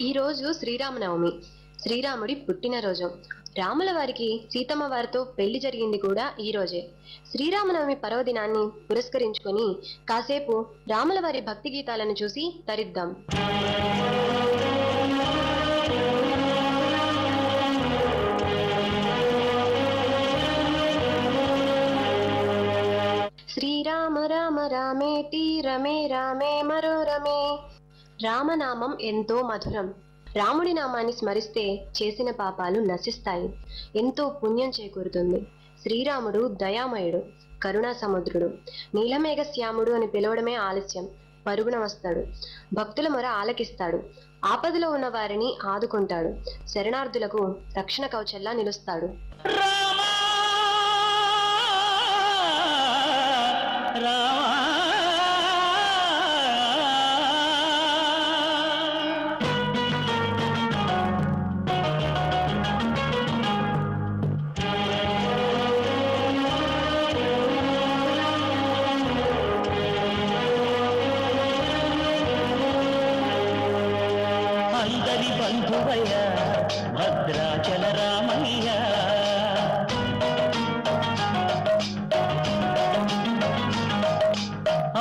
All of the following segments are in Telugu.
ఈ రోజు శ్రీరామనవమి, శ్రీరాముడి పుట్టినరోజు. రాముల వారికి సీతమ్మ వారితో పెళ్లి జరిగింది కూడా ఈ రోజే. శ్రీరామనవమి పర్వదినాన్ని పురస్కరించుకొని కాసేపు రాముల వారి భక్తి గీతాలను చూసి తరిద్దాం. శ్రీరామ రామ రామేతి రమే రామే మనోరమే. రామనామం ఎంతో మధురం. రాముడి నామాన్ని స్మరిస్తే చేసిన పాపాలు నశిస్తాయి, ఎంతో పుణ్యం చేకూరుతుంది. శ్రీరాముడు దయామయుడు, కరుణా సముద్రుడు. నీలమేఘ శ్యాముడు అని పిలవడమే ఆలస్యం, పరుగున వస్తాడు. భక్తుల మొర ఆలకిస్తాడు. ఆపదలో ఉన్న వారిని ఆదుకుంటాడు. శరణార్థులకు రక్షణ కవచంలా నిలుస్తాడు. బంధువయ్య భద్రాచల రామయ్య,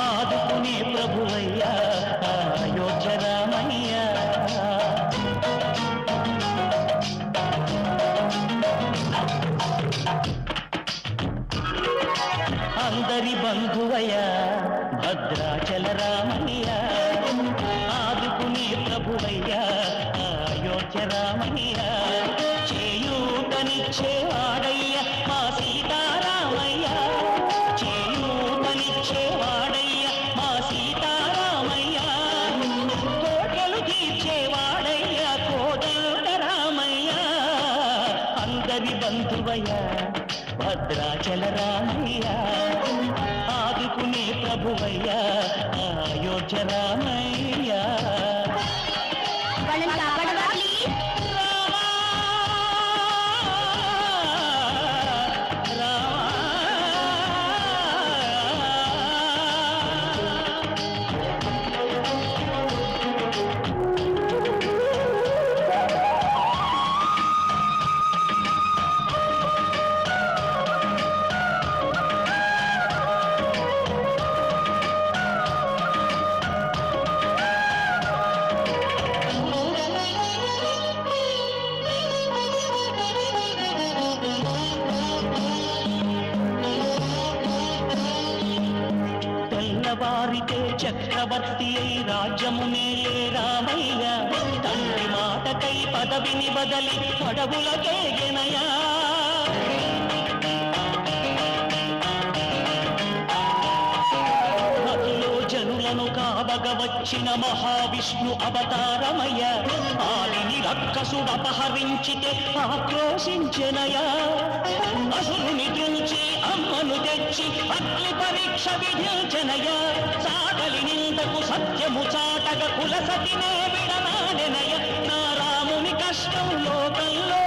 ఆదుకునే ప్రభువయ్య అయోధ్య రామయ్య. అందరి బంధువయ్య భద్రాచల రామయ్య, ఆదుకునే ప్రభువయ్య అయోధ్య రామయ్య. చేయూతనిచ్చేవాడయ్య మా సీతారామయ్య, చేయూతనిచ్చేవాడయ్య మా సీతారామయ్య. కోటలు తీర్చేవాడయ్య కోదండ రామయ్య. అందరి బంధువయ్య భద్రాచల రామయ్య, ఆదుకునే ప్రభువయ్య అయోధ్య రామయ్య. వారితే చక్రవర్తి అయి రాజ్యము మేలే రామయ్య. తండ్రి మాటకై పదవిని బదలి అడవులకేగెనయా. నదిలో జనులను కావగ వచ్చిన మహావిష్ణు అవతారమయ్య. ఆలిని రక్కసుడు అపహరించితే ఆక్రోశించెనయా. అసురుని తుంచి అమ్మను తెచ్చి అగ్ని పరీక్ష విధించెనయా. సాగలి నిందకు సత్యము చాటగ కులసతినే విడనాడెనయ. నా రాముని కష్టం లోకంలో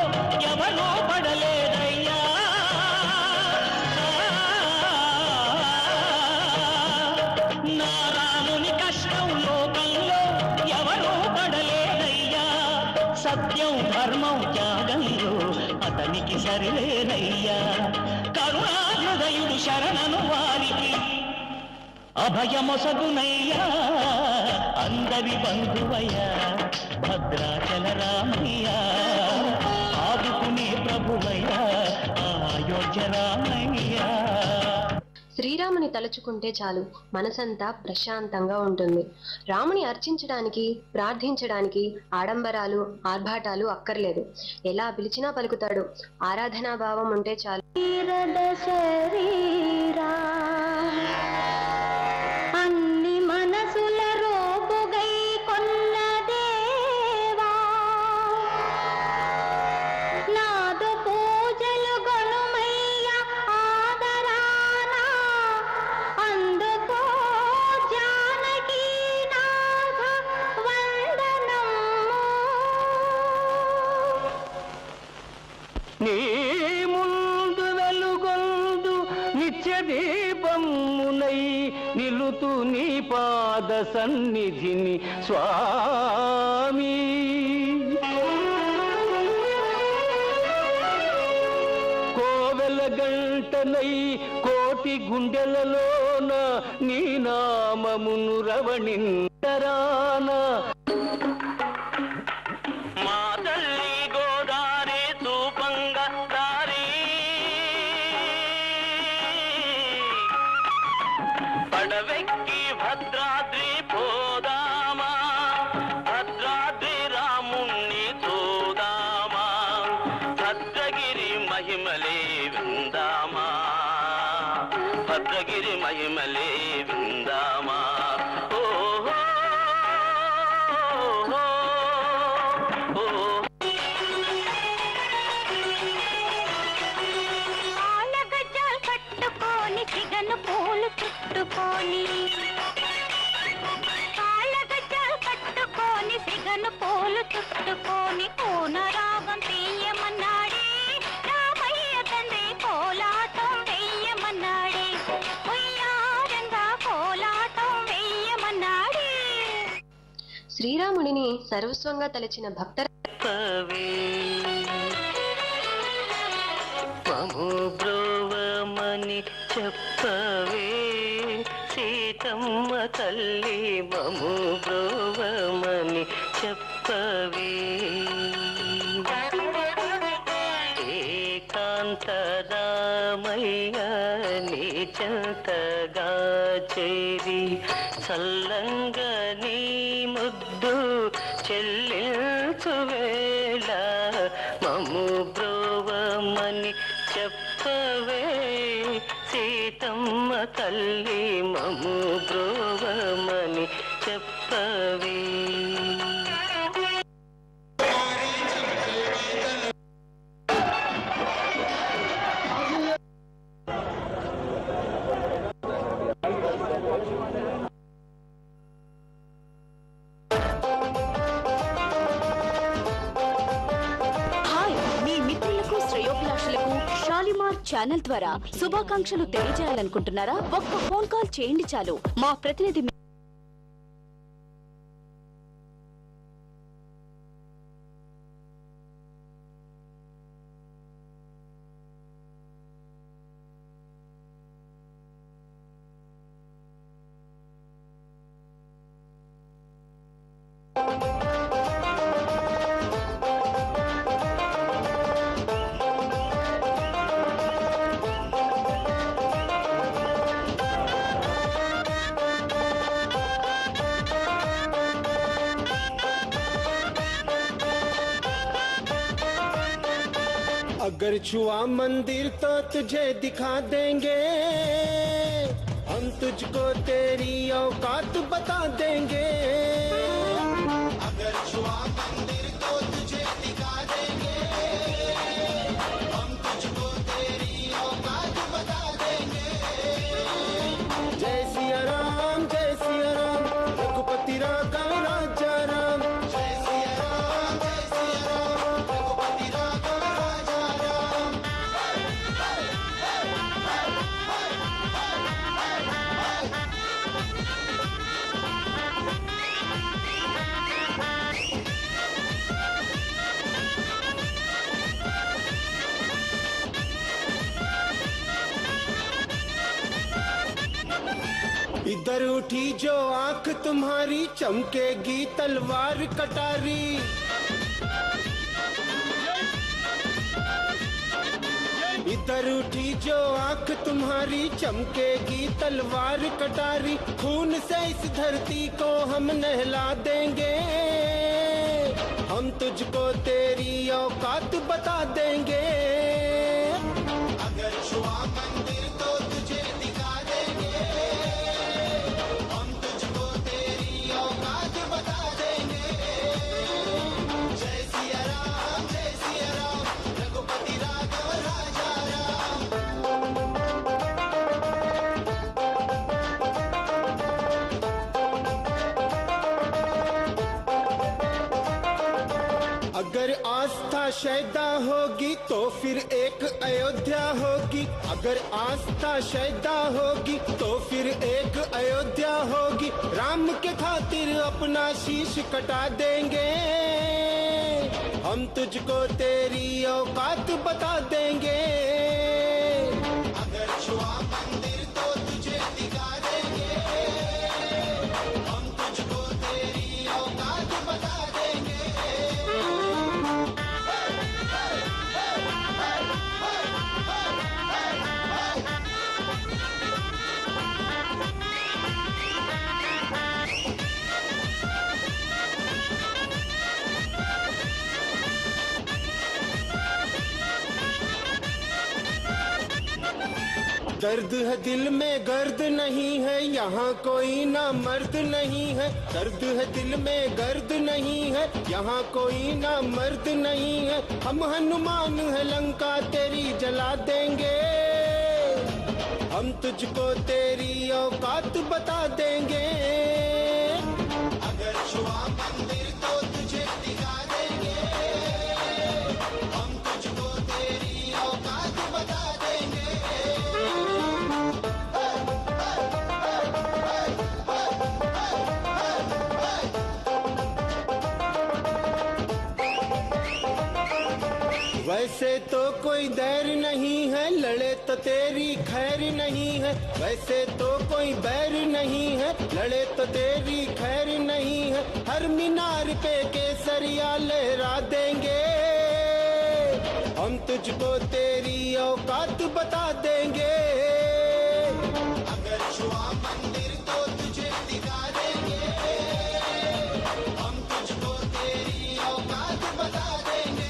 ఎవరూ పడలేదయ్యా. నా రాముని కష్టం లోకంలో ఎవరూ పడలేదయ్యా. సత్యం ధర్మం త్యాగంలో అతనికి సరిలేనయ్యా. కరుణాహృదయుడు శరణను వారికి అభయమొసగునయ్యా. అందరి బంధువయ్య భద్రాచల రామయ్య, ఆదుకునే ప్రభువయ్య అయోధ్య రామయ్య. శ్రీరాముని తలుచుకుంటే చాలు, మనసంతా ప్రశాంతంగా ఉంటుంది. రాముని అర్చించడానికి, ప్రార్థించడానికి ఆడంబరాలు, ఆర్భాటాలు అక్కర్లేదు. ఎలా పిలిచినా పలుకుతాడు. ఆరాధనా భావం ఉంటే చాలు. అన్ని మనసుల రోపుగై కొన్న దేవా, నాదు పూజలు గొనుమయ్య ఆదరానా. అందుకో జానకీ నాథ వందనము. నీ ముందు వెలుగొందు నిత్య దీపమునై నిలుతు నీ పాద సన్నిధిని స్వామి. కోవెల గంటనై కోటి గుండెలలోన నీ నామమును రవణింతరాన. మా తల్లి గోదారి చూపంగా దారి పడవెక్కి భద్రాద్రి పోదామా, భద్రాద్రి రాముణ్ణి చూదామా, భద్రగిరి మహిమలే విందామా, భద్రగిరి మహిమలే విందామా. సిగను పూలు చుట్టుకొని, కాళ్ళగజ్జలు కట్టుకొని సిగను పూలు చుట్టుకొని కోన రాగం తీయమన్నాడే రామయ్య తండ్రి, కోలాటం వెయ్యమన్నాడే ఉయ్యారంగా కోలాటం వెయ్యమన్నాడే. శ్రీరాముడిని సర్వస్వంగా తలచిన భక్త బ్రోవమని చెప్పవే సీతమ్మ తల్లి, మము బ్రోవమని చెప్పవే. ఏకాంత రామయ్య నీ చెంతగా చేరి చల్లంగా నీ ముద్దు చెల్లించు వేళ మము బ్రోవమని చెప్పవే సీతమ్మ తల్లి, మము బ్రోవమని చెప్పవే. షాలిమార్ ఛానల్ ద్వారా శుభాకాంక్షలు తెలియజేయాలనుకుంటున్నారా? ఒక్క ఫోన్ కాల్ చేయండి చాలు. మా ప్రతినిధి अगर छुआ मंदिर तो तुझे दिखा देंगे, हम तुझको तेरी औकात बता देंगे। अगर छुआ मंदिर तो तुझे दिखा देंगे, हम तुझको तेरी औकात बता देंगे। जय सिया राम रघुपति राघव राजा राम। जय सिया राम रघुपति राघव राजा राम। इधर उठी जो आंख तुम्हारी चमकेगी तलवार कटारी। इधर उठी जो आंख तुम्हारी चमकेगी तलवार कटारी। खून से इस धरती को हम नहला देंगे, हम तुझको तेरी औकात बता देंगे। अगर छुआ मंदिर तो तुझे दिखा देंगे, हम तुझको तेरी औकात बता देंगे। जय सिया राम रघुपति राघव राजा राम। अगर आस्था शैदा होगी तो फिर एक अयोध्या होगी। अगर आस्था शैदा होगी तो फिर एक अयोध्या होगी। राम के खातिर अपना शीश कटा देंगे, हम तुझको तेरी औकात बता देंगे। अगर छुआ मंदिर तो तुझे दिखा देंगे, हम तुझको तेरी औकात बता देंगे। दर्द है दिल में गर्द नहीं है, यहाँ कोई ना मर्द नहीं है। दर्द है दिल में गर्द नहीं है, यहाँ कोई ना मर्द नहीं है। हम हनुमान है लंका तेरी जला देंगे, हम तुझको तेरी औकात बता देंगे। अगर छुआ मंदिर तो तुझे दिखा देंगे, हम तुझको तेरी औकात बता देंगे। वैसे तो कोई बैर नहीं है, लड़े तो तेरी खैर नहीं है। वैसे तो कोई बैर नहीं है, लड़े तो तेरी खैर नहीं है। हर मीनार पे केसरिया लहरा देंगे, हम तुझको तेरी औकात बता देंगे। अगर छुआ मंदिर तो तुझे दिखा देंगे, हम तुझको तेरी औकात बता देंगे।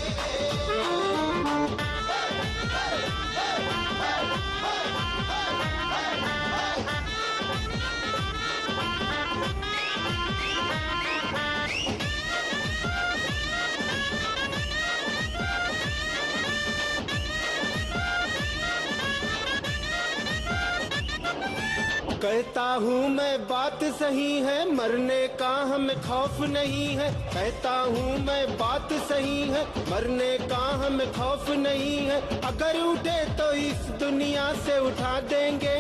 कहता हूँ मैं बात सही है, मरने का हमें खौफ नहीं है। कहता हूँ मैं बात सही है, मरने का हमें खौफ नहीं है। अगर उठे तो इस दुनिया से उठा देंगे,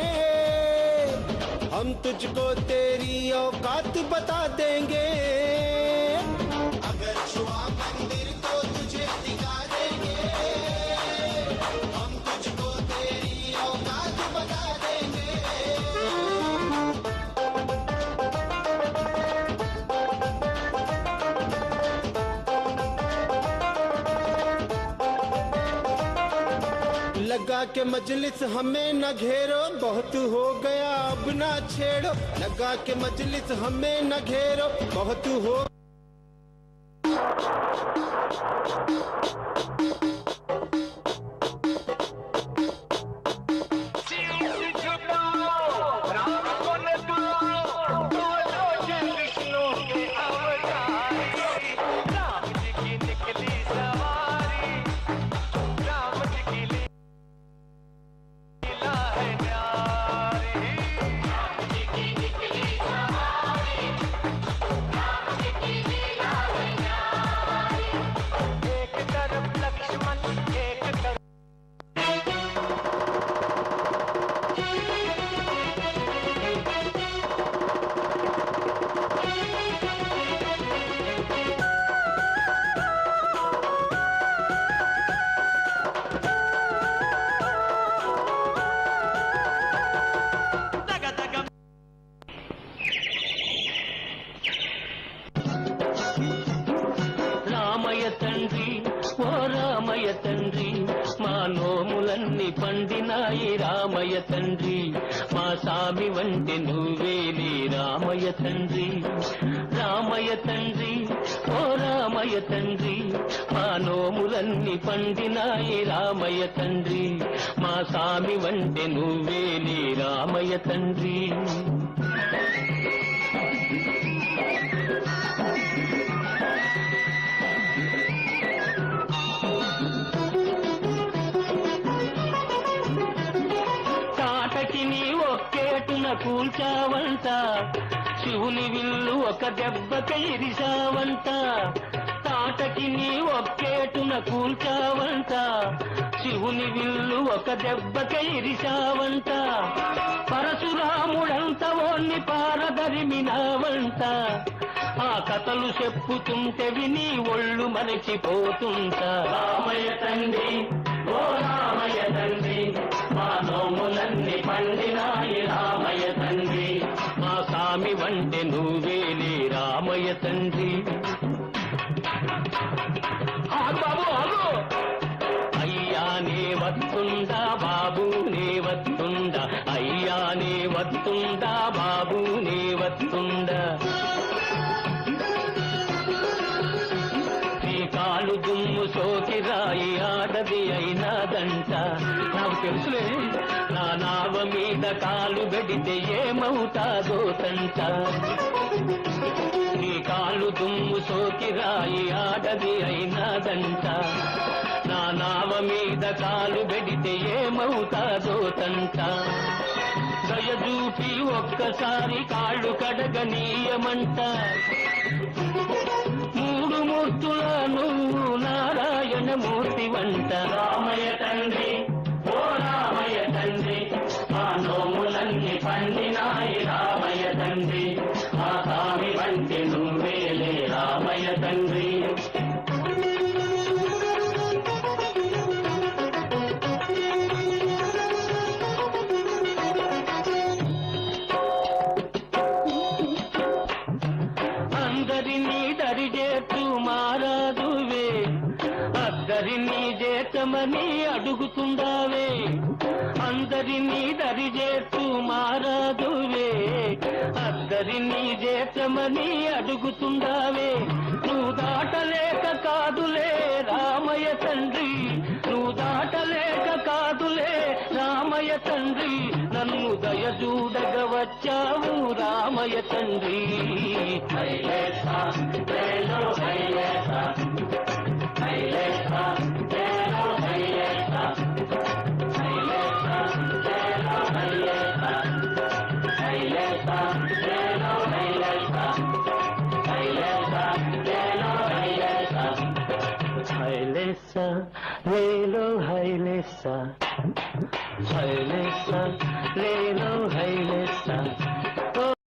हम तुझको तेरी औकात बता देंगे। अगर छुआ मंदिर तो तुझे दिखा देंगे, हम तुझको तेरी औकात बता देंगे। लगा के मजलिस हमें न घेरो, बहुत हो गया अब ना छेड़ो। लगा के मजलिस हमें न घेरो, बहुत हो। రామయ్య తండ్రి, మా నోములన్నీ పండినాయి రామయ్య తండ్రి. మా సామి వంటి నువ్వేలి రామయ్య తండ్రి. రామయ్య తండ్రి, ఓ రామయ్య తండ్రి, మా నోములన్నీ పండినాయి రామయ్య తండ్రి. మా సామి వంటి నువ్వేలి రామయ్య తండ్రి. ఒక్కేటున కూల్చావంట, శివుని విల్లు ఒక దెబ్బ కైరిసావంట. మాటకి నీ ఒక్కేటున కూల్చావంట శివుని విల్లు ఒక దెబ్బకే ఇరిశావంట పరశురాముడంత ఓన్ని పారదరిమినావంట ఆ కథలు చెప్పుతుంటే విని ఒళ్ళు మరచిపోతుంటా రామయ్య తండ్రి ఓ రామయ్య తండ్రి మా నోములన్నీ పండినాయి రామయ్య తండ్రి మా సామి వంటే నువ్వేలే రామయ్య తండ్రి బాబు ఆగు అయ్యానే వస్తుందా బాబునే వస్తుందా అయ్యానే వస్తుందా బాబునే వస్తుందా నీ కాలు దుమ్ము సోకి రాయి ఆడది అయినాదంట నాకు తెలుసులే నా నావ మీద కాలు గడితే ఏమవుతాదో తంట నీ కాలు దుమ్ము సోకి రాయి ఆడది అయినాదంట నా నావ మీద కాలు గడితే ఏమవుతాదో తంట దయచూపి ఒక్కసారి కాళ్ళు కడగనీయమంట మూడు మూర్తుల నువ్వు నారాయణ మూర్తి వంట రామయ్య తండ్రి ఓ రామయ్య తండ్రి మా నోములన్నీ పండినాయి రామయ్య తండ్రి మా స్వామి వంటి నువ్వేలే రామయ్య తండ్రి అందరినీ దరిచేస్తూ మారాదువే అద్దరినీ చేతమని అడుగుతుండావే అందరినీ దరిచేస్తూ మారాదువే అద్దరినీ చేతమని అడుగుతుండావే నువ్వు దాటలేక కాదులే రామయ్య తండ్రి నువ్వు దాటలేక కాదులే రామయ్య తండ్రి నన్ను దయచూడగ వచ్చావు రామయ్య తండ్రి హైలేసా లేలో హైలేసా హైలేసా లేలో హైలేసా హైలేసా లేలో హైలేసా హైలేసా లేలో హైలేసా హైలేసా లేలో హైలేసా హైలేసా లేలో హైలేసా హైలేసా లేలో హైలేసా